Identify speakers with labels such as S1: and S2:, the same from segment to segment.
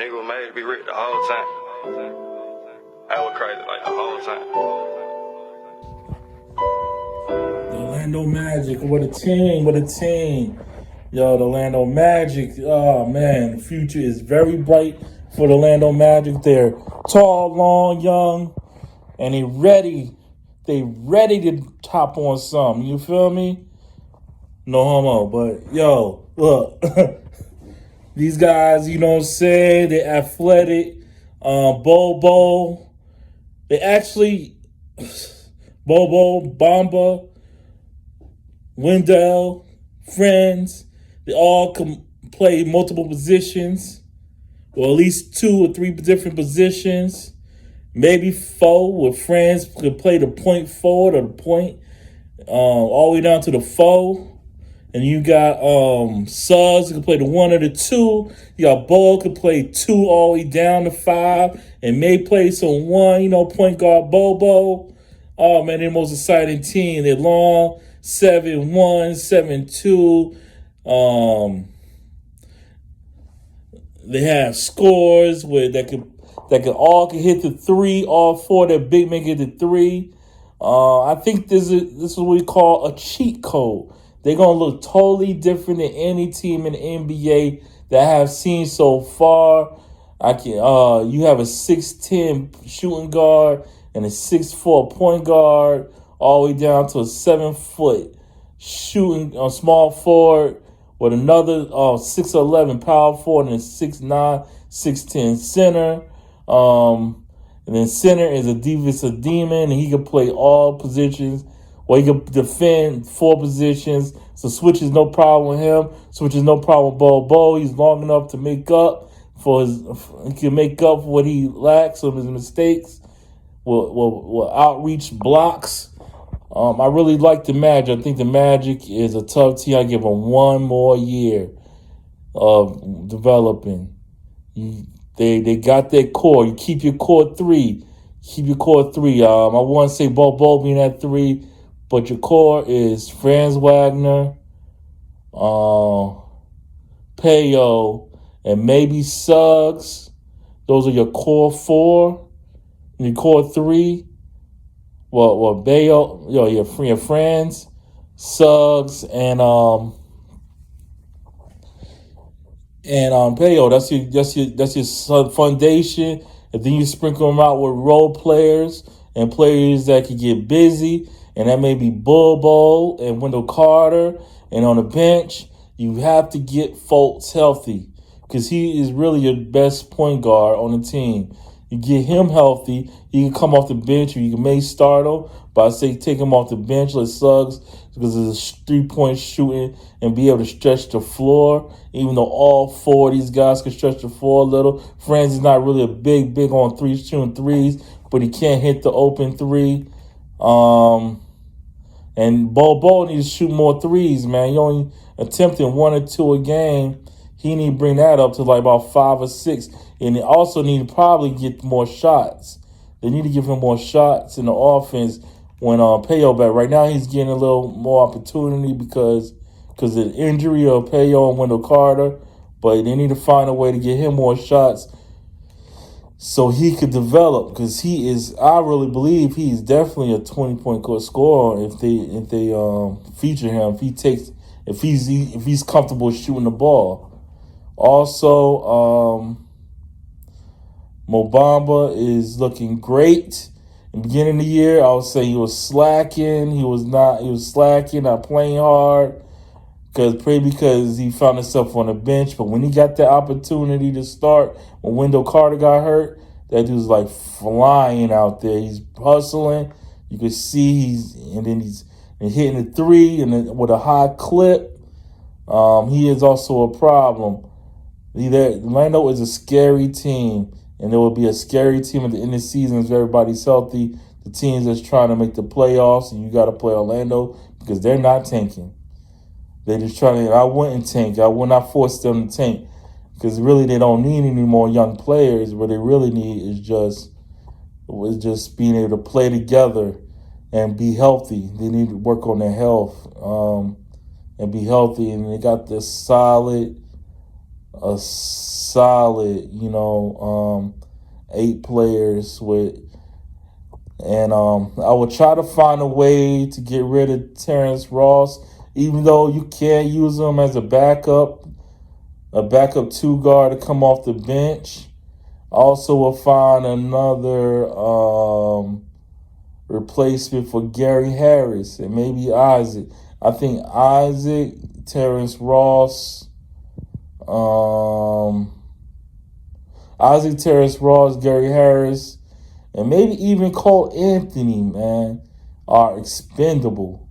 S1: nigga was made to be rich the whole time. That was crazy, like the whole time.
S2: The Orlando Magic, what a team, what a team. Yo, the Orlando Magic, oh man, the future is very bright for the Orlando Magic. They're tall, long, young, and they ready to top on something. You feel me? No homo, but yo, look. These guys, you know what I'm saying? They're athletic. Bobo. They actually, Bobo, BAMBA, Wendell, friends. They all can play multiple positions, or at least 2 or 3 different positions. Maybe 4 with friends could play the point forward or the point, all the way down to the 4. And you got Suggs who can play the 1 or the 2. You got Bull could play 2 all the way down to 5, and may play some 1. Point guard Bobo. Oh man, they're the most exciting team. They're long, 7'1", 7'2". They have scores where that could all can hit the 3. All 4 their big men get the 3. I think this is what we call a cheat code. They're going to look totally different than any team in the NBA that I have seen so far. You have a 6'10" shooting guard and a 6'4" point guard, all the way down to a 7-foot shooting small forward with another 6'11" power forward and a 6'9", 6'10" center. And then center is a defensive demon, and he can play all positions. Well, he can defend 4 positions, so switch is no problem with him. Switch is no problem with Bobo. He's long enough to make up for he can make up for what he lacks of his mistakes. Will outreach blocks. I really like the Magic. I think the Magic is a tough team. I give them 1 more year of developing. They got their core. You keep your core 3. Keep your core 3. I want to say Bobo being at 3. But your core is Franz Wagner, PAULO, and maybe Suggs. Those are your core 4. And your core 3. Well, Bayo, your friends, Suggs, and PAULO. That's your foundation. And then you sprinkle them out with role players and players that can get busy. And that may be Bobo and Wendell Carter. And on the bench, you have to get Fultz healthy because he is really your best point guard on the team. You get him healthy, he can come off the bench, or you can may start him. But I say take him off the bench, let Suggs, because it's a 3-point shooting and be able to stretch the floor. Even though all 4 of these guys can stretch the floor a little. Franz is not really a big on shooting threes, but he can't hit the open 3. And Bobo needs to shoot more 3s, man. He only attempting 1 or 2 a game. He need to bring that up to like about 5 or 6. And they also need to probably get more shots. They need to give him more shots in the offense when PAULO back. Right now he's getting a little more opportunity because of the injury of PAULO and Wendell Carter. But they need to find a way to get him more shots so he could develop, because I really believe he's definitely a 20-point scorer if they feature him, if he's comfortable shooting the ball. Also, Mo Bamba is looking great. In the beginning of the year, I would say he was slacking. He was slacking, not playing hard, because he found himself on the bench. But when he got the opportunity to start, when Wendell Carter got hurt, that dude's like flying out there. He's hustling. You can see he's hitting the 3 and then with a high clip. He is also a problem. Orlando is a scary team, and there will be a scary team at the end of the season if everybody's healthy. The teams that's trying to make the playoffs, and you got to play Orlando because they're not tanking. They're just trying to. I wouldn't tank. I would not force them to tank because really they don't need any more young players. What they really need is just being able to play together and be healthy. They need to work on their health and be healthy. And they got this solid solid, 8 players and I would try to find a way to get rid of Terrence Ross, even though you can't use him as a backup 2 guard to come off the bench. I also will find another replacement for Gary Harris and maybe Isaac. I think Isaac, Terrence Ross, Gary Harris, and maybe even Cole Anthony, man, are expendable.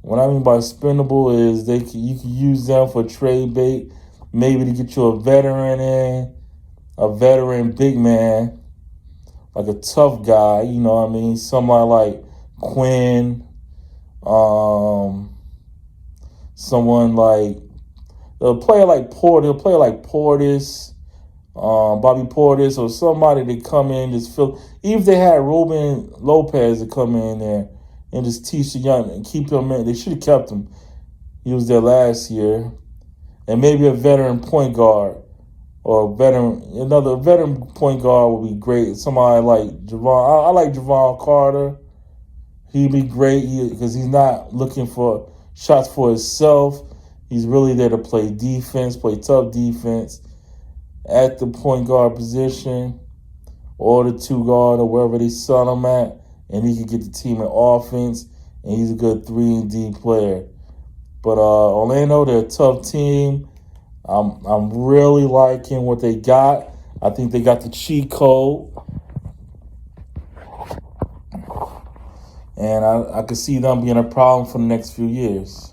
S2: What I mean by expendable is you can use them for trade bait, maybe to get you a veteran big man, like a tough guy, somebody like Quinn, someone like a player like Portis, Bobby Portis, or somebody to come in just fill. Even if they had Ruben Lopez to come in there and just teach the young and keep him in, they should have kept him. He was there last year, and maybe a veteran point guard or another veteran point guard would be great. Somebody like Javon. I like Javon Carter. He'd be great because he's not looking for shots for himself. He's really there to play defense, play tough defense at the point guard position or the 2 guard or wherever they sell him at, and he can get the team in offense, and he's a good 3-and-D player. But Orlando, they're a tough team. I'm really liking what they got. I think they got the cheat code. And I could see them being a problem for the next few years.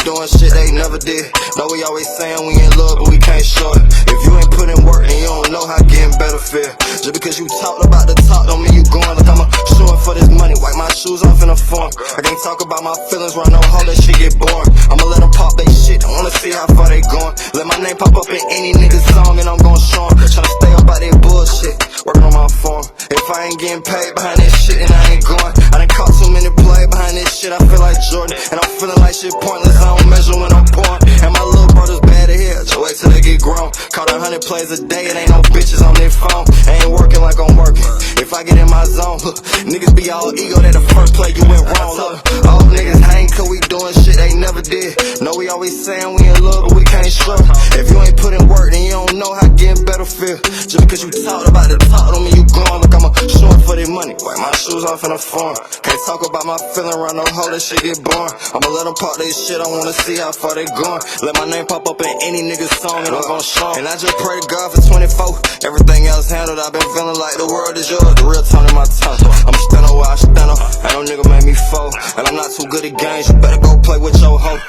S3: Doing shit they never did. No, we always saying we in love, but we can't show it. If you ain't put in work, then you don't know how getting better feel. Just because you talked about the talk don't mean you going. Like I'm a showing for this money, wipe my shoes off in a form. I can't talk about my feelings, run no hole, that shit get boring. I'ma let them pop they shit, I wanna see how far they going. Let my name pop up in any nigga's song and I'm gon' show them. Tryna stay up by that bullshit, working on my form. If I ain't getting paid behind this shit, then I ain't going. I done caught too many play behind this shit, I feel like Jordan. And I'm feeling like shit pointless, I don't measure when I'm pouring. And my little brother's bad to hear, just wait till they get grown. Caught 100 plays a day, it ain't no bitches on their phone. I ain't working like I'm working. If I get in my zone, niggas be all ego that the first play you went wrong. Look, all niggas hang cause we doing shit they never did. No, we always saying we in love, but we can't show. If you ain't put in work, then you don't know how getting better feel. Just because you talked about the talk don't mean you gone. Look, I'm a short for their money, wipe my shoes off in a form. Can't talk about my feeling, run no hole, that shit get boring. I'ma let them pop they shit, I wanna see how far they going. Let my name pop up in any nigga's song and I'm gon' show. And I just pray to God for 24. Everything else handled, I've been feeling like the world is yours. The real tone in my tongue. I'm standing where I stand up. Ain't no nigga make me fall. And I'm not too good at games, you better go play with your hoe.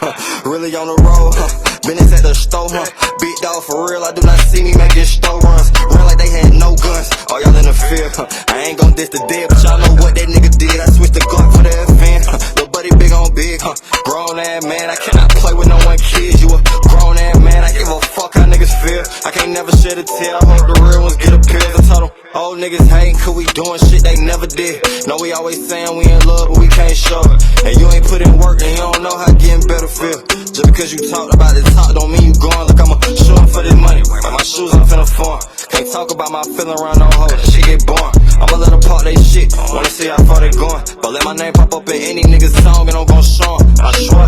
S3: Really on the road, business at the store, Big dog for real, I do not see me making store runs. Run like they had no guns, all y'all in the field. I ain't gon' diss the dead, but y'all know what that nigga did. I switched the Glock for the FN. Little buddy big on big, grown ass man, I cannot play with no one kid. You a grown ass man, I give a fuck how niggas feel. I can't never shed a tear, I hope the real ones get a pill. I told them, old niggas hating cause we doing shit they never did. No, we always saying we in love, but we can't show it. And you ain't put in work, and you don't know how getting better feel. Just because you talked about the talk don't mean you going. Look, I'm a shooting for this money, wipe my shoes off in a form. Can't talk about my feeling around no hoe, that shit get boring. I'ma let them pop they shit, wanna see how far they going. But let my name pop up in any nigga's song and I'm gon' show 'em. I swear.